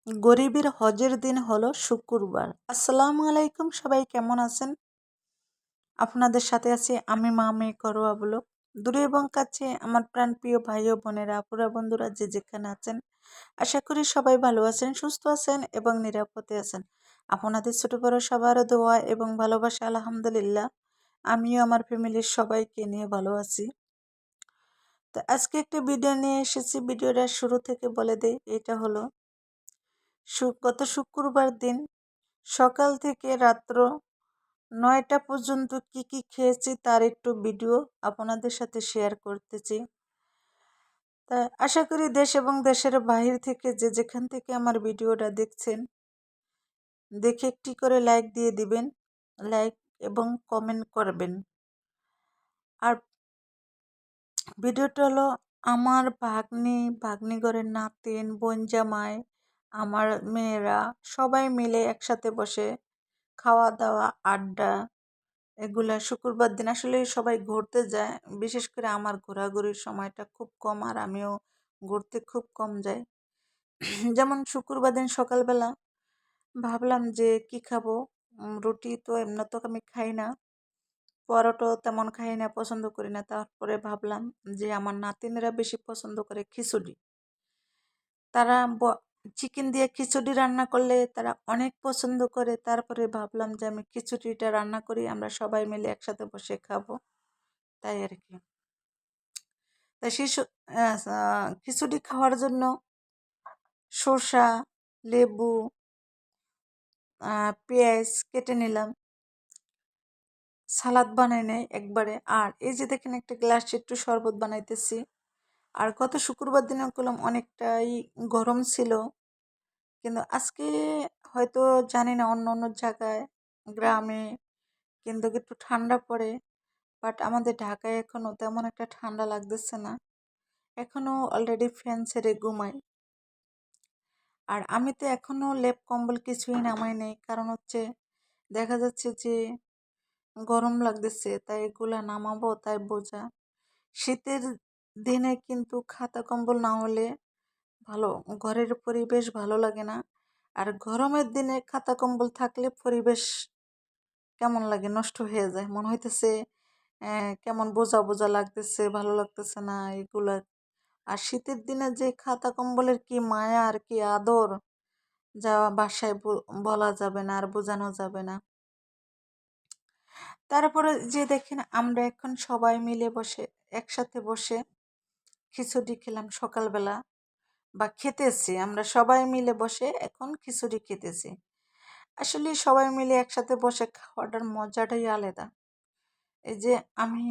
গরিবের হজের দিন হলো শুক্রবার। আসসালামু আলাইকুম, সবাই কেমন আছেন? আপনাদের সাথে আছি আমি মামি করোয়া ব্লগ। দূরে এবং কাছে আমার প্রাণপ্রিয় ভাই ও বোনেরা, আপুরা, বন্ধুরা যে যেখানে আছেন, আশা করি সবাই ভালো আছেন, সুস্থ আছেন এবং নিরাপদে আছেন। আপনাদের ছোট বড় সবার দোয়া এবং ভালোবাসা আলহামদুলিল্লাহ আমিও আমার ফ্যামিলির সবাইকে নিয়ে ভালো আছি। তো আজকে একটা ভিডিও নিয়ে এসেছি। ভিডিওটা শুরু থেকে বলে দেই, এটা হলো গত শুক্রবার দিন সকাল থেকে রাত্র ৯টা পর্যন্ত কি কি খেয়েছি তার একটু ভিডিও আপনাদের সাথে শেয়ার করতেছি। তা আশা করি দেশ এবং দেশের বাহির থেকে যে যেখান থেকে আমার ভিডিওটা দেখছেন, দেখে একটি করে লাইক দিয়ে দিবেন, লাইক এবং কমেন্ট করবেন। আর ভিডিওটা হলো আমার ভাগ্নি ঘরের নাতিন, বোন জামাই, আমার মেয়েরা সবাই মিলে একসাথে বসে খাওয়া দাওয়া, আড্ডা, এগুলা শুক্রবার দিন আসলে সবাই ঘুরতে যায়। বিশেষ করে আমার ঘোরাঘুরির সময়টা খুব কম, আর আমিও ঘুরতে খুব কম যাই। যেমন শুক্রবার দিন সকালবেলা ভাবলাম যে কি খাবো। রুটি তো এমনি তো আমি খাই না, পরোটা তেমন খাই না, পছন্দ করি না। তারপরে ভাবলাম যে আমার নাতিনেরা বেশি পছন্দ করে খিচুড়ি। তারা চিকেন দিয়ে খিচুড়ি রান্না করলে তারা অনেক পছন্দ করে। তারপরে ভাবলাম যে আমি খিচুড়িটা রান্না করি, আমরা সবাই মিলে একসাথে বসে খাবো, তাই আর কি। তাই খিচুড়ি খাওয়ার জন্য শসা, লেবু, পেঁয়াজ কেটে নিলাম, সালাদ বানাই নেই একবারে। আর এই যে দেখেন একটা গ্লাসে একটু শরবত বানাইতেছি। আর গত শুক্রবার দিনে করলাম অনেকটাই গরম ছিল, কিন্তু আজকে হয়তো জানি না অন্য অন্য জায়গায় গ্রামে কিন্তু একটু ঠান্ডা পড়ে, বাট আমাদের ঢাকায় এখনও তেমন একটা ঠান্ডা লাগতেছে না, এখনও অলরেডি ফ্যান ছেড়ে ঘুমাই। আর আমি তো এখনও লেপ কম্বল কিছুই নামাই নেই, কারণ হচ্ছে দেখা যাচ্ছে যে গরম লাগতেছে, তাই এগুলা নামাবো, তাই বোঝা। শীতের দিনে কিন্তু খাতা কম্বল না হলে ভালো, ঘরের পরিবেশ ভালো লাগে না। আর গরমের দিনে খাতা কম্বল থাকলে পরিবেশ কেমন লাগে, নষ্ট হয়ে যায়, মনে হইতেছে কেমন বোঝা বোঝা লাগতেছে, ভালো লাগতেছে না এগুলা। আর শীতের দিনে যে খাতা কম্বলের কি মায়া আর কি আদর, যা বাসায় বলা যাবে না আর বোঝানো যাবে না। তারপরে যে দেখেন আমরা এখন সবাই মিলে বসে একসাথে বসে খিচুড়ি খেলাম সকালবেলা, বা খেতেছি, আমরা সবাই মিলে বসে এখন খিচুড়ি খেতেছি। আসলে সবাই মিলে একসাথে বসে খাওয়াটার মজাটাই আলাদা। এই যে আমি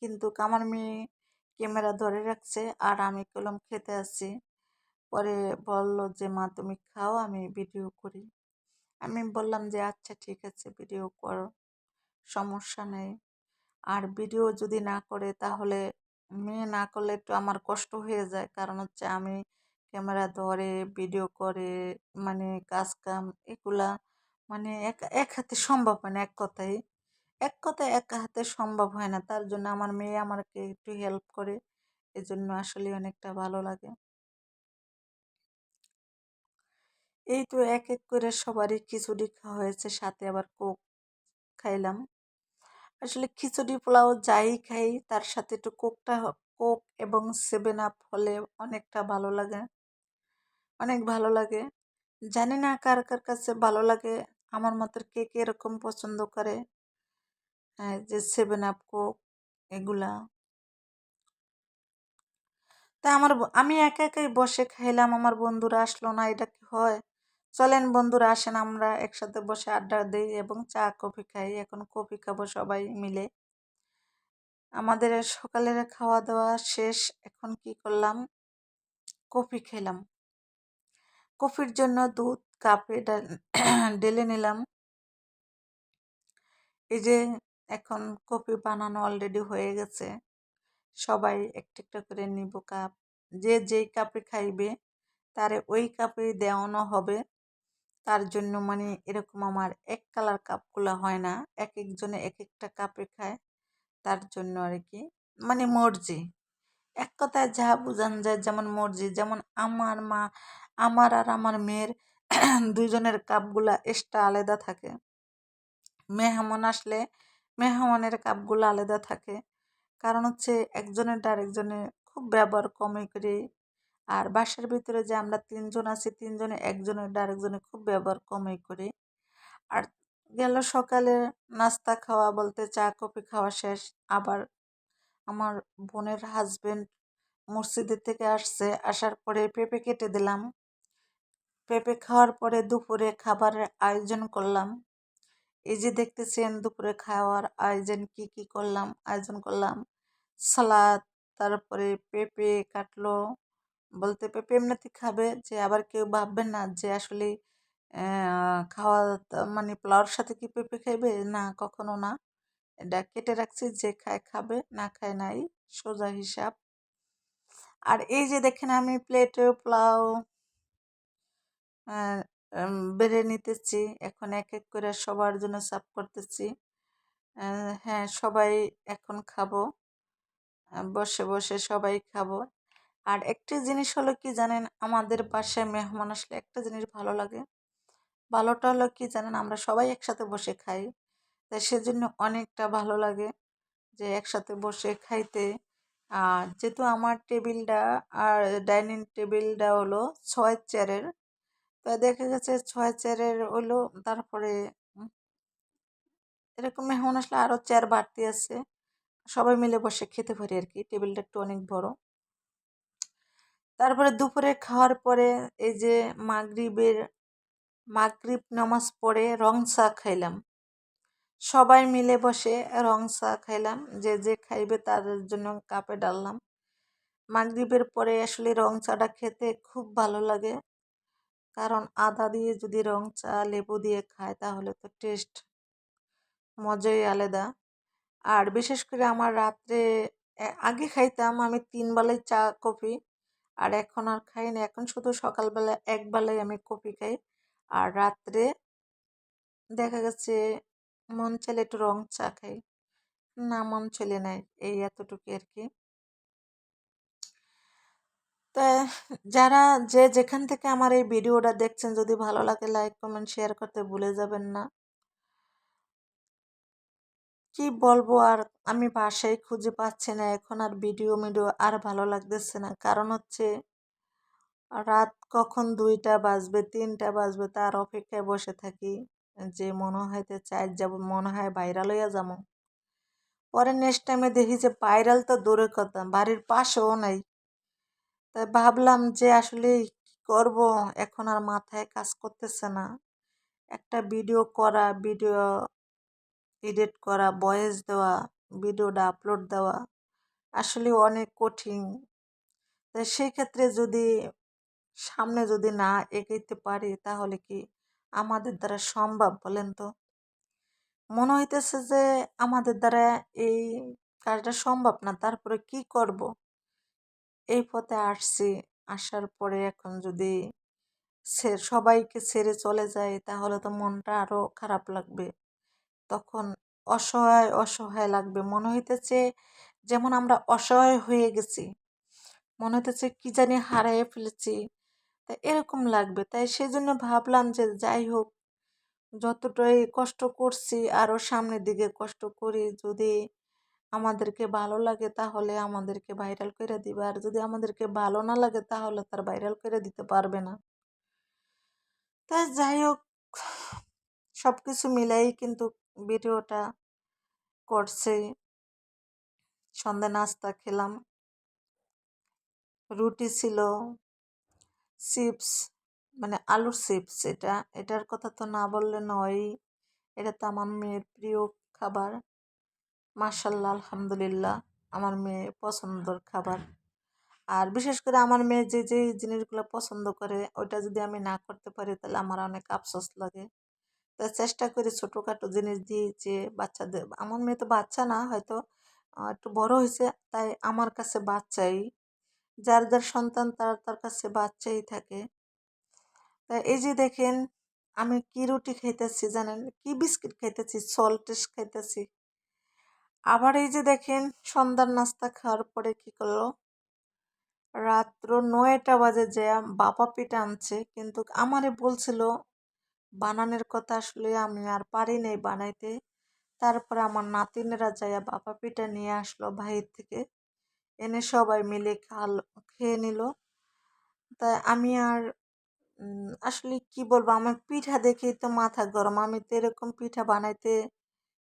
কিন্তু আমার মেয়ে ক্যামেরা ধরে রাখছে আর আমি কলম খেতে আসছি। পরে বলল যে মা তুমি খাও, আমি ভিডিও করি। আমি বললাম যে আচ্ছা ঠিক আছে, ভিডিও করো, সমস্যা নেই। আর ভিডিও যদি না করে তাহলে মেয়ে না করলে একটু আমার কষ্ট হয়ে যায়, কারণ হচ্ছে আমি ক্যামেরা ধরে ভিডিও করে মানে কাজ কাম এগুলা মানে এক এক হাতে সম্ভব হয় না। এক কথায় এক হাতে সম্ভব হয় না, তার জন্য আমার মেয়ে আমাকে একটু হেল্প করে, এজন্য আসলে অনেকটা ভালো লাগে। এই তো এক এক করে সবারই খিচুড়ি খাওয়া হয়েছে, সাথে আবার কোক খাইলাম। আসলে খিচুড়ি পোলাও যাই খাই তার সাথে একটু কোক এবং 7 আপ হলে অনেকটা ভালো লাগে, অনেক ভালো লাগে। জানি না কার কার কাছে ভালো লাগে, আমার মতো কে কে এরকম পছন্দ করে। যে 7 আপ, কোক এগুলা। তা আমি একা একাই বসে খাইলাম, আমার বন্ধুরা আসলো না, এটা কি হয়? চলেন বন্ধুরা আসেন, আমরা একসাথে বসে আড্ডা দিই এবং চা কফি খাই। এখন কফি খাবো সবাই মিলে। আমাদের সকালের খাওয়া দাওয়া শেষ, এখন কি করলাম, কফি খেলাম। কফির জন্য দুধ কাপে ঢেলে নিলাম। এই যে এখন কফি বানানো অলরেডি হয়ে গেছে, সবাই একটা একটা করে নিব কাপ। যে যেই কাপে খাইবে তারে ওই কাপে দেওয়ানো হবে। তার জন্য মানে এরকম আমার এক কালার কাপগুলো হয় না, এক একজনে এক একটা কাপে খায়, তার জন্য আর কি, মানে মর্জি, এক কথায় যা বোঝানো যায়, যেমন মর্জি। যেমন আমার আর আমার মেয়ের দুইজনের কাপগুলা এক্সট্রা আলাদা থাকে। মেহমান আসলে মেহমানের কাপগুলো আলাদা থাকে। কারণ হচ্ছে একজনের আরেকজনের খুব ব্যবহার কমই করি। আর বাসার ভিতরে যে আমরা তিনজন আছি, তিনজনে একজনের আরেকজনে খুব ব্যবহার কমই করি। আর গেল সকালে নাস্তা খাওয়া বলতে চা কফি খাওয়া শেষ। আবার আমার বোনের হাজবেন্ড মসজিদের থেকে আসছে, আসার পরে পেঁপে কেটে দিলাম। পেঁপে খাওয়ার পরে দুপুরে খাবারের আয়োজন করলাম। এই যে দেখতেছেন দুপুরে খাওয়ার আয়োজন করলাম সালাদ, তারপরে পেঁপে কাটলো। বলতে পেঁপে এমনিতে খাবে, যে আবার কেউ ভাববেন না যে আসলে খাওয়া মানে পোলাওর সাথে কি পেঁপে খাইবে, না কখনো না। এটা কেটে রাখছি, যে খায় খাবে, না খায় নাই, সোজা হিসাব। আর এই যে দেখেন আমি প্লেটে পোলাও বেড়ে নিতেছি, এখন এক এক করে সবার জন্য সার্ভ করতেছি। হ্যাঁ, সবাই এখন খাবো, বসে বসে সবাই খাবো। আর একটি জিনিস হলো কি জানেন, আমাদের বাসায় মেহমান আসলে একটা জিনিস ভালো লাগে। ভালোটা হলো কি জানেন, আমরা সবাই একসাথে বসে খাই, তাই সেজন্য অনেকটা ভালো লাগে যে একসাথে বসে খাইতে। আর যেহেতু আমার টেবিলটা আর ডাইনিং টেবিলটা হলো 6 চেয়ারের, তো দেখা গেছে 6 চেয়ারের হলো। তারপরে উম, এরকম মেহমান আসলে আরও চেয়ার বাড়তি আছে, সবাই মিলে বসে খেতে পারি আর কি, টেবিলটা একটু অনেক বড়। তারপরে দুপুরে খাওয়ার পরে এই যে মাগরিবের মাগরিব নামাজ পড়ে রং চা খাইলাম, সবাই মিলে বসে রং চা খাইলাম, যে যে খাইবে তাদের জন্য কাপে ডাললাম। মাগরিবের পরে আসলে রং চাটা খেতে খুব ভালো লাগে, কারণ আদা দিয়ে যদি রং চা লেবু দিয়ে খায় তাহলে তো টেস্ট মজাই আলাদা। আর বিশেষ করে আমার রাত্রে আগে খাইতাম আমি 3 বেলায় চা কফি, আর এখন আর খাই না, এখন শুধু সকালবেলা একবেলায় আমি কফি খাই। আর রাত্রে দেখা গেছে মন চাইলে একটু রং চা খাই, না মন চলে নাই, এই এতটুকু আর কি। তা যারা যে যেখান থেকে আমার এই ভিডিওটা দেখছেন, যদি ভালো লাগে লাইক কমেন্ট শেয়ার করতে ভুলে যাবেন না। কি বলবো আর, আমি বাসায় খুঁজে পাচ্ছি না এখন, আর ভিডিও মিডিও আর ভালো লাগতেছে না, কারণ হচ্ছে রাত কখন 2টা বাজবে 3টা বাজবে তার অপেক্ষায় বসে থাকি, যে মনে হইতে চাই যাব, মনে হয় ভাইরাল হইয়া যাবো। পরে নেক্সট টাইমে দেখি যে ভাইরাল তো দূরের কথা, বাড়ির পাশেও নাই। তাই ভাবলাম যে আসলে কি করব, এখন আর মাথায় কাজ করতেছে না। একটা ভিডিও করা, ভিডিও এডিট করা, ভয়েস দেওয়া, ভিডিওটা আপলোড দেওয়া আসলে অনেক কঠিন। তাই সেই ক্ষেত্রে যদি সামনে যদি না এগোতে পারি তাহলে কি আমাদের দ্বারা সম্ভব বলেন তো? মনে হইতেছে যে আমাদের দ্বারা এই কাজটা সম্ভব না, তারপরে কি করব? এই পথে আসছি, আসার পরে এখন যদি সবাইকে ছেড়ে চলে যায় তাহলে তো মনটা আরো খারাপ লাগবে। তখন অসহায় অসহায় লাগবে, মনে হইতেছে যেমন আমরা অসহায় হয়ে গেছি, মনে হইতেছে কি জানি হারিয়ে ফেলেছি, তা এরকম লাগবে। তাই সেই জন্য ভাবলাম যে যাই হোক, যতটাই কষ্ট করছি আরো সামনের দিকে কষ্ট করি, যদি আমাদেরকে ভালো লাগে তাহলে আমাদেরকে ভাইরাল করে দিবে, আর যদি আমাদেরকে ভালো না লাগে তাহলে তার ভাইরাল করে দিতে পারবে না। তাই যাই হোক, সবকিছু মিলাই কিন্তু ভিডিওটা করছে। সন্ধ্যা নাস্তা খেলাম, রুটি ছিল, চিপস, মানে আলুর চিপস, এটার কথা তো না বললে নয়, এটা তো আমার মেয়ের প্রিয় খাবার। মাশাল্লাহ আলহামদুলিল্লাহ, আমার মেয়ে পছন্দর খাবার। আর বিশেষ করে আমার মেয়ে যে যে জিনিসগুলো পছন্দ করে ওইটা যদি আমি না করতে পারি তাহলে আমার অনেক আফসোস লাগে। তাই চেষ্টা করি ছোটোখাটো জিনিস দিয়ে, যে বাচ্চাদের, আমার মেয়ে তো বাচ্চা না, হয়তো একটু বড় হয়েছে, তাই আমার কাছে বাচ্চাই, যার যার সন্তান তার তার কাছে বাচ্চাই থাকে। তাই এই যে দেখেন আমি কি রুটি খাইতেছি জানেন, কি বিস্কিট খাইতেছি, সল্টেস খাইতেছি। আবার এই যে দেখেন সন্ধ্যার নাস্তা খাওয়ার পরে কি করলো, রাত্র ৯টা বাজে যেয়া বাবা পিঠা আনছে, কিন্তু আমারে বলছিল বানানোর কথা, আসলে আমি আর পারি নাই বানাইতে। তারপরে আমার নাতিনেরা যাইয়া বাবা পিঠা নিয়ে আসলো বাহির থেকে, এনে সবাই মিলে খেয়ে নিল। তাই আমি আর আসলে কি বলবো, আমার পিঠা দেখেই তো মাথা গরম। আমি তো এরকম পিঠা বানাইতে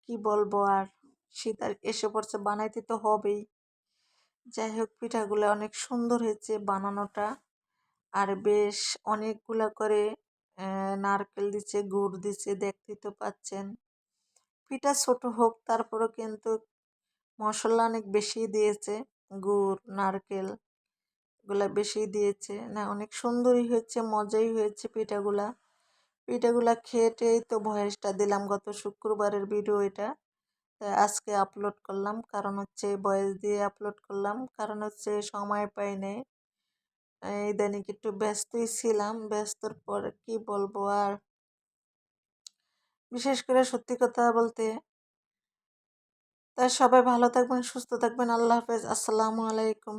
কি বলবো আর, শীত আর এসে পড়ছে, বানাইতে তো হবেই। যাই হোক, পিঠাগুলো অনেক সুন্দর হয়েছে বানানোটা। আর বেশ অনেকগুলা করে নারকেল দিচ্ছে, গুড় দিচ্ছে, দেখতেই তো পাচ্ছেন। পিঠা ছোট হোক তারপরও কিন্তু মশলা অনেক বেশি দিয়েছে, গুড় নারকেল এগুলা বেশি দিয়েছে। না, অনেক সুন্দরই হয়েছে, মজাই হয়েছে পিঠাগুলা। পিঠাগুলা খেয়ে টেয়েই তো ভয়েসটা দিলাম, গত শুক্রবারের ভিডিও এটা। তাই আজকে আপলোড করলাম, কারণ হচ্ছে ভয়েস দিয়ে আপলোড করলাম, কারণ হচ্ছে সময় পাই নাই। ইদানিং একটু ব্যস্তই ছিলাম, ব্যস্তর পর কি বলবো আর। বিশেষ করে সত্যি কথা বলতে, তাই সবাই ভালো থাকবেন, সুস্থ থাকবেন। আল্লাহ হাফেজ, আসসালামু আলাইকুম।